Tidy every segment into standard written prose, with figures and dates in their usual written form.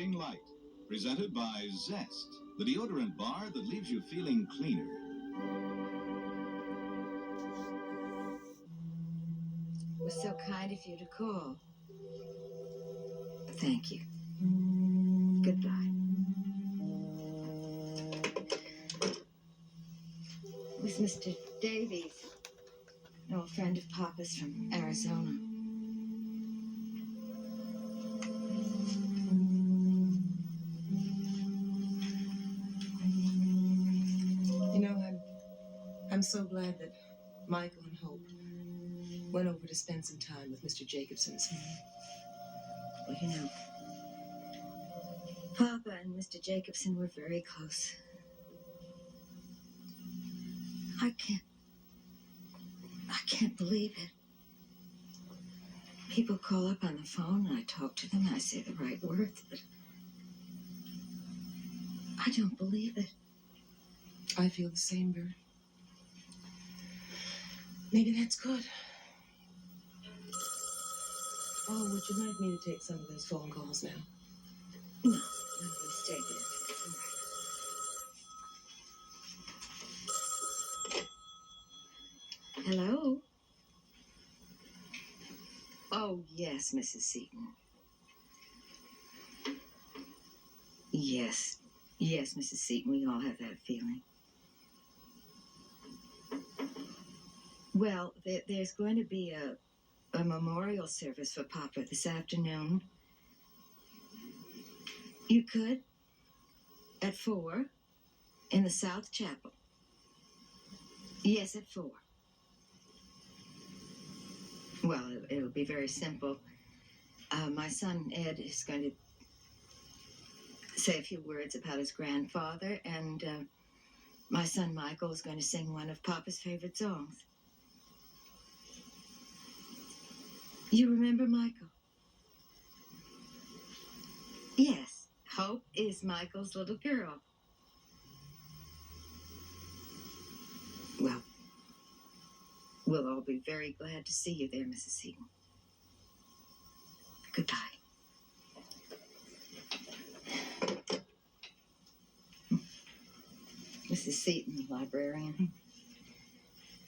Shining Light, presented by Zest, the deodorant bar that leaves you feeling cleaner. It was so kind of you to call. Thank you. Goodbye. It was Mr. Davies, an old friend of Papa's from Arizona. You know, I'm so glad that Michael and Hope went over to spend some time with Mr. Jacobson's. Well, you know, Papa and Mr. Jacobson were very close. I can't believe it. People call up on the phone and I talk to them and I say the right words, but I don't believe it. I feel the same, Bert. Maybe that's good. Oh, would you like me to take some of those phone calls now? No, you stay there. All right. Hello? Oh, yes, Mrs. Seaton. Yes, Mrs. Seaton, we all have that feeling. Well, there's going to be a memorial service for Papa this afternoon. You could, at 4, in the South Chapel. Yes, at 4. Well, it'll be very simple. My son, Ed, is going to say a few words about his grandfather, and my son, Michael, is going to sing one of Papa's favorite songs. You remember Michael? Yes, Hope is Michael's little girl. Well, we'll all be very glad to see you there, Mrs. Seaton. Goodbye. Mrs. Seaton, the librarian.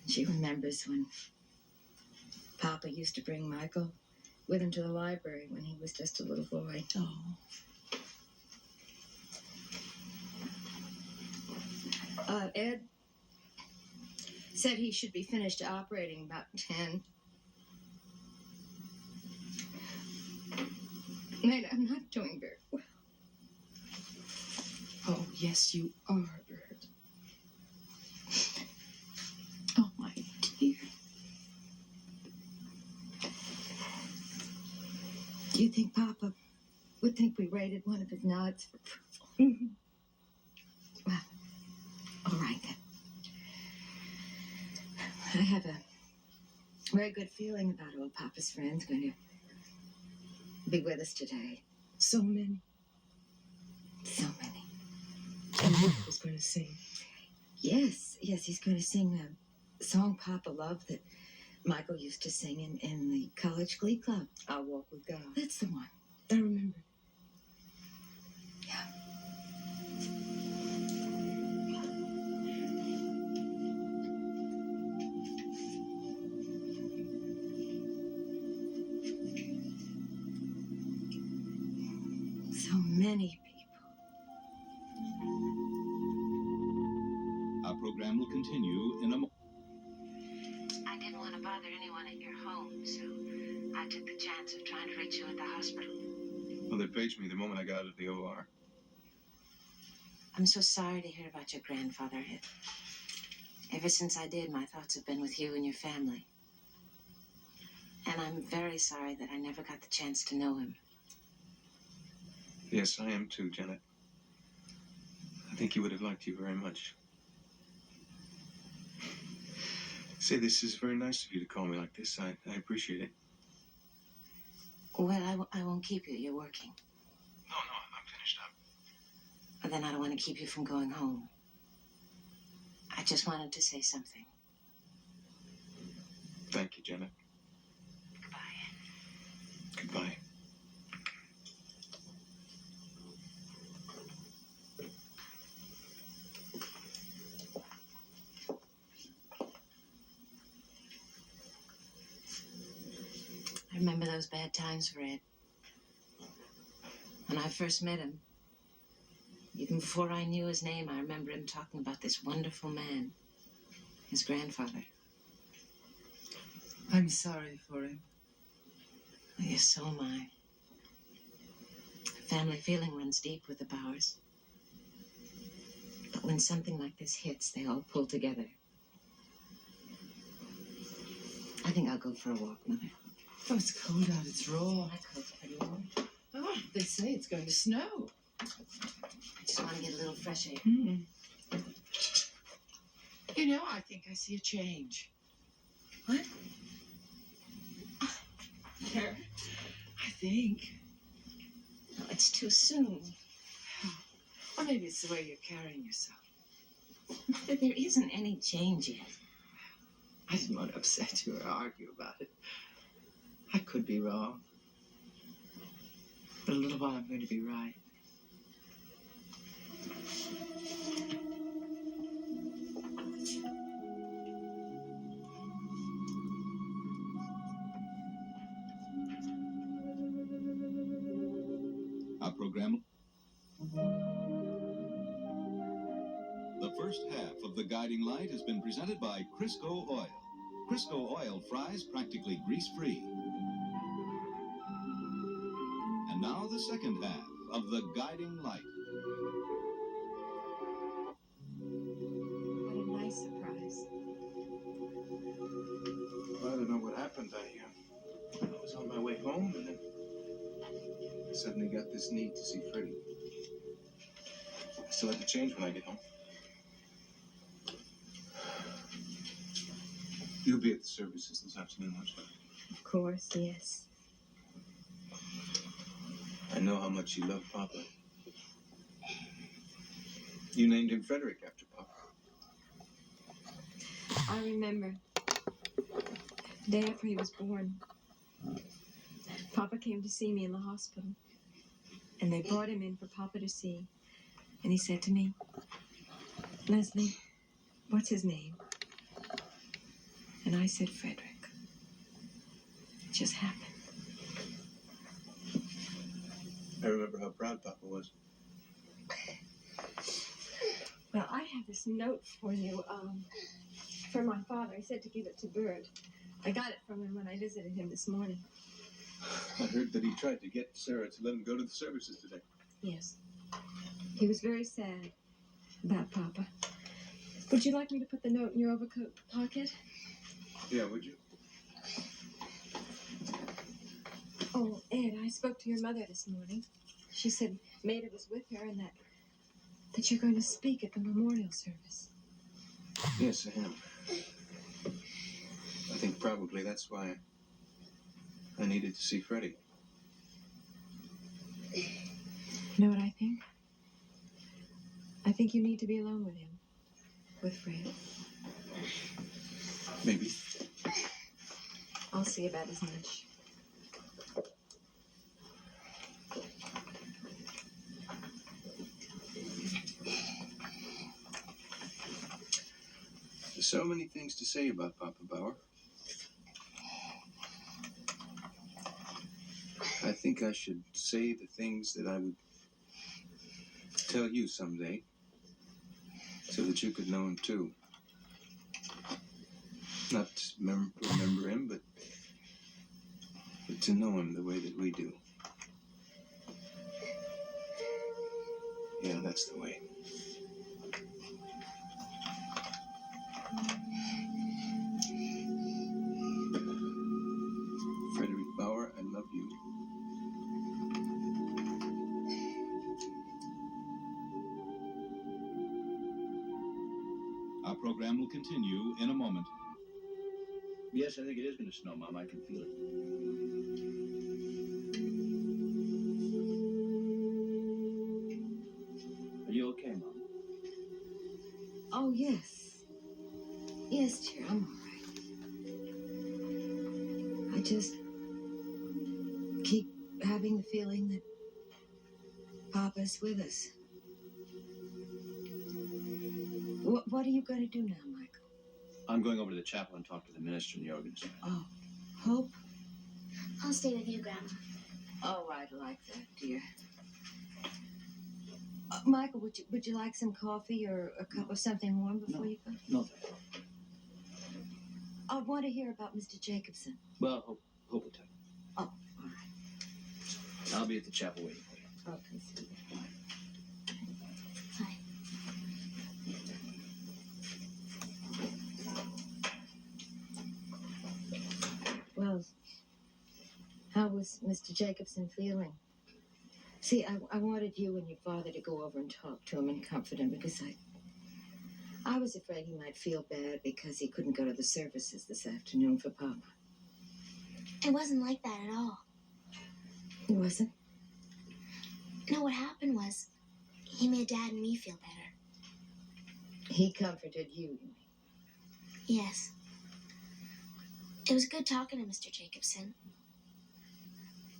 She remembers when Papa used to bring Michael with him to the library when he was just a little boy. Oh. Ed said he should be finished operating about 10. Nate, I'm not doing very well. Oh, yes, you are, Bert. Oh, my dear. Do you think Papa would think we raided one of his nods for approval? Mm-hmm. Well, all right then. I have a very good feeling about old Papa's friends going to be with us today. So many. So many. And Michael's going to sing. Yes, he's going to sing a song Papa loved that Michael used to sing in the college glee club. I'll Walk with God. That's the one. I remember. Yeah. So many people. Our program will continue in a moment. I didn't want to bother anyone at your home, so I took the chance of trying to reach you at the hospital. Well, they paged me the moment I got out of the OR. I'm so sorry to hear about your grandfather. Ever since I did, my thoughts have been with you and your family. And I'm very sorry that I never got the chance to know him. Yes, I am too, Janet. I think he would have liked you very much. Say, this is very nice of you to call me like this. I appreciate it. Well, I won't keep you. You're working. No, I'm finished up. But then I don't want to keep you from going home. I just wanted to say something. Thank you, Janet. Goodbye. Goodbye. I remember those bad times for Ed. When I first met him, even before I knew his name, I remember him talking about this wonderful man, his grandfather. I'm sorry for him. Oh, yes, so am I. Family feeling runs deep with the Bauers. But when something like this hits, they all pull together. I think I'll go for a walk, Mother. Oh, it's cold out. It's raw. My coat's pretty warm. Oh, they say it's going to snow. I just want to get a little fresh air. You know, I think I see a change. What? There. I think. No, it's too soon. Or maybe it's the way you're carrying yourself. Mother, there isn't any change yet. I didn't want to upset you or argue about it. I could be wrong. But in a little while, I'm going to be right. Our program. The first half of The Guiding Light has been presented by Crisco Oil. Crisco Oil fries practically grease-free. And now the second half of The Guiding Light. What a nice surprise. Well, I don't know what happened. I was on my way home, and then I suddenly got this need to see Freddie. I still have to change when I get home. You'll be at the services this afternoon, won't you? Of course, yes. I know how much you love Papa. You named him Frederick after Papa. I remember the day after he was born, Papa came to see me in the hospital, and they brought him in for Papa to see. And he said to me, "Leslie, what's his name?" And I said, "Frederick." It just happened. I remember how proud Papa was. Well, I have this note for you, from my father. He said to give it to Bert. I got it from him when I visited him this morning. I heard that he tried to get Sarah to let him go to the services today. Yes. He was very sad about Papa. Would you like me to put the note in your overcoat pocket? Yeah, would you? Oh, Ed, I spoke to your mother this morning. She said Maida was with her and that you're going to speak at the memorial service. Yes, I am. I think probably that's why I needed to see Freddie. You know what I think? I think you need to be alone with him. With Fred. Maybe. I'll see about his lunch. There's so many things to say about Papa Bauer. I think I should say the things that I would tell you someday, so that you could know him too. Not to remember him, but to know him the way that we do. Yeah, that's the way. Frederick Bauer, I love you. Our program will continue in a moment. Yes, I think it is going to snow, Mom. I can feel it. Are you okay, Mom? Oh, yes. Yes, dear, I'm all right. I just keep having the feeling that Papa's with us. What are you going to do now, Michael? I'm going over to the chapel and talk to the minister and the organist. Oh, Hope? I'll stay with you, Grandma. Oh, I'd like that, dear. Michael, would you like some coffee or a cup of something warm before you go? No, thank you. I want to hear about Mr. Jacobson. Well, hold it tight. Oh, all right. I'll be at the chapel waiting for you. Okay, sweetie. Hi. Well, how was Mr. Jacobson feeling? See, I wanted you and your father to go over and talk to him and comfort him because I was afraid he might feel bad because he couldn't go to the services this afternoon for Papa. It wasn't like that at all. It wasn't? No, what happened was he made Dad and me feel better. He comforted you, you mean? Yes. It was good talking to Mr. Jacobson.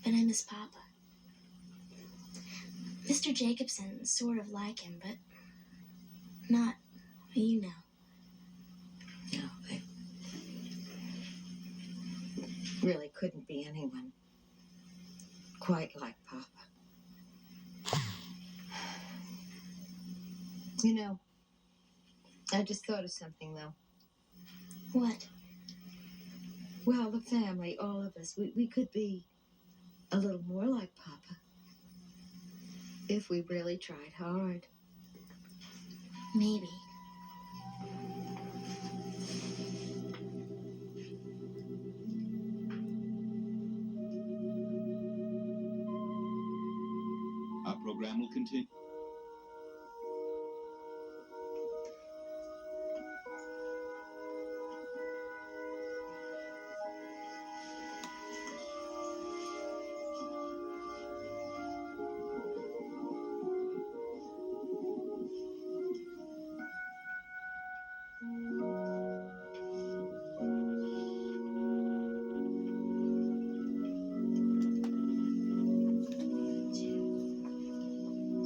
But I miss Papa. Mr. Jacobson's sort of like him, but not, you know. No, they really couldn't be anyone quite like Papa. You know, I just thought of something, though. What? Well, the family, all of us, we could be a little more like Papa if we really tried hard. Maybe. Our program will continue.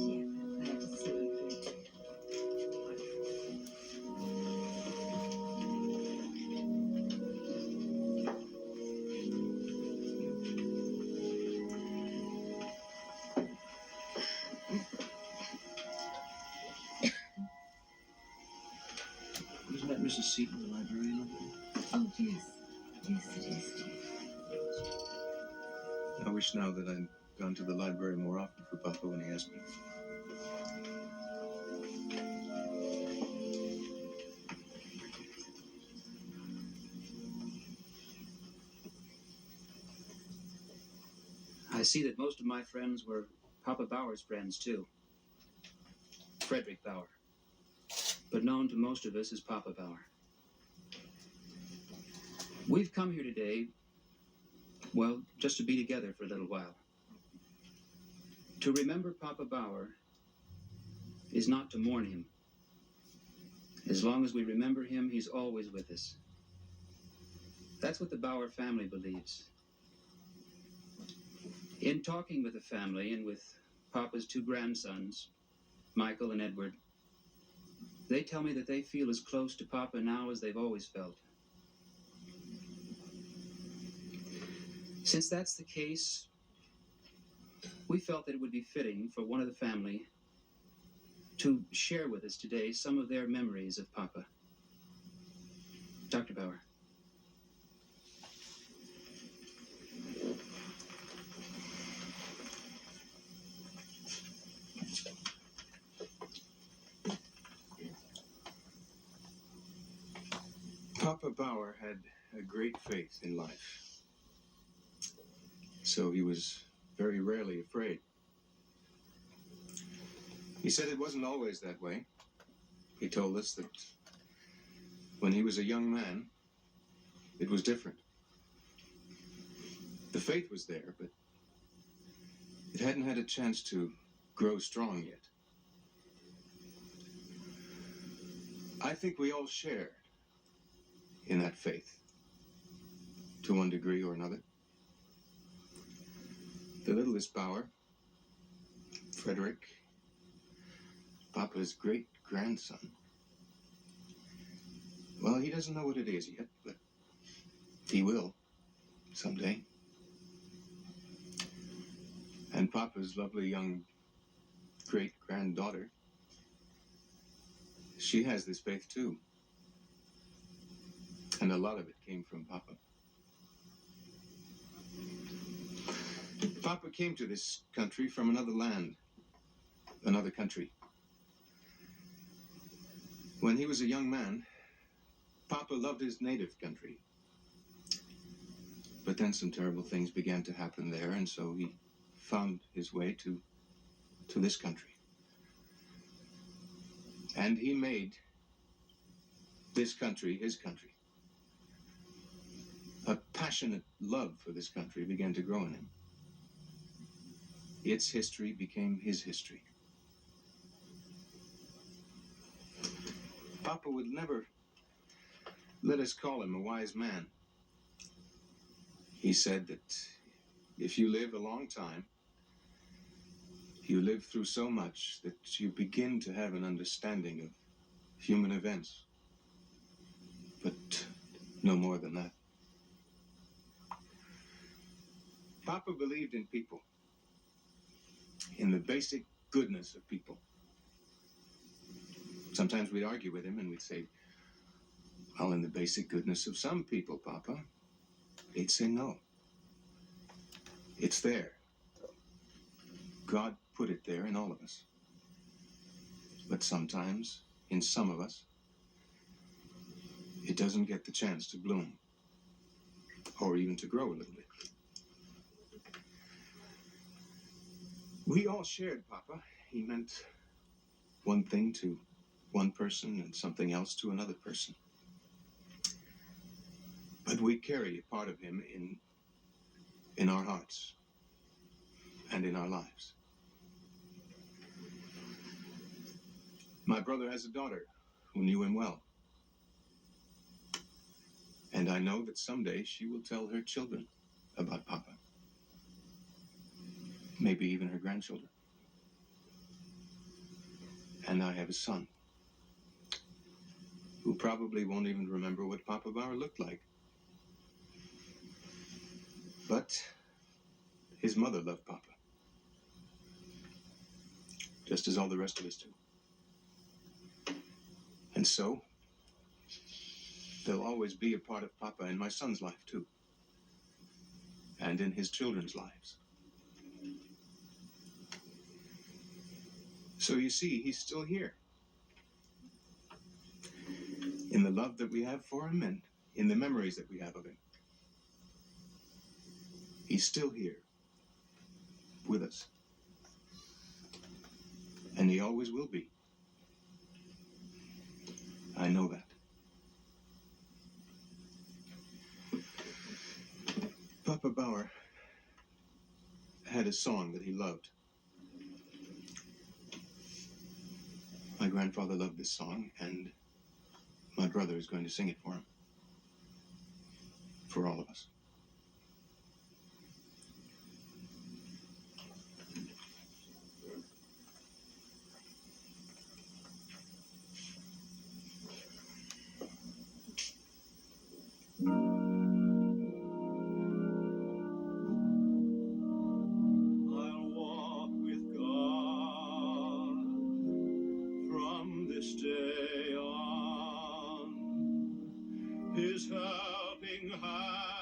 Jeff, I'm glad to see you here too. Isn't that Mrs. Seaton, the librarian over there? Oh, yes. Yes, it is, Jeff. I wish now that I'd gone to the library more often for Papa when he asked me. I see that most of my friends were Papa Bauer's friends, too. Frederick Bauer, but known to most of us as Papa Bauer. We've come here today, well, just to be together for a little while. To remember Papa Bauer is not to mourn him. As long as we remember him, he's always with us. That's what the Bauer family believes. In talking with the family and with Papa's two grandsons, Michael and Edward, they tell me that they feel as close to Papa now as they've always felt. Since that's the case, we felt that it would be fitting for one of the family to share with us today some of their memories of Papa. Dr. Bauer. Papa Bauer had a great faith in life. So he was very rarely afraid. He said it wasn't always that way. He told us that when he was a young man, it was different. The faith was there, but it hadn't had a chance to grow strong yet. I think we all shared in that faith, to one degree or another. The littlest Bauer, Frederick, Papa's great-grandson. Well, he doesn't know what it is yet, but he will someday. And Papa's lovely young great-granddaughter, she has this faith too. And a lot of it came from Papa. Papa came to this country from another land, another country. When he was a young man, Papa loved his native country. But then some terrible things began to happen there, and so he found his way to this country. And he made this country his country. A passionate love for this country began to grow in him. Its history became his history. Papa would never let us call him a wise man. He said that if you live a long time, you live through so much that you begin to have an understanding of human events. But no more than that. Papa believed in people, in the basic goodness of people. Sometimes we'd argue with him and we'd say, well, in the basic goodness of some people, Papa. He'd say, no. It's there. God put it there in all of us. But sometimes, in some of us, it doesn't get the chance to bloom, or even to grow a little bit. We all shared Papa. He meant one thing to one person and something else to another person. But we carry a part of him in our hearts and in our lives. My brother has a daughter who knew him well. And I know that someday she will tell her children about Papa. Maybe even her grandchildren. And I have a son who probably won't even remember what Papa Bauer looked like. But his mother loved Papa, just as all the rest of us do. And so, there'll always be a part of Papa in my son's life, too. And in his children's lives. So you see, he's still here. In the love that we have for him and in the memories that we have of him. He's still here. With us. And he always will be. I know that. Papa Bauer had a song that he loved. My grandfather loved this song, and my brother is going to sing it for him. For all of us. I'll walk with God from this day on. His helping hand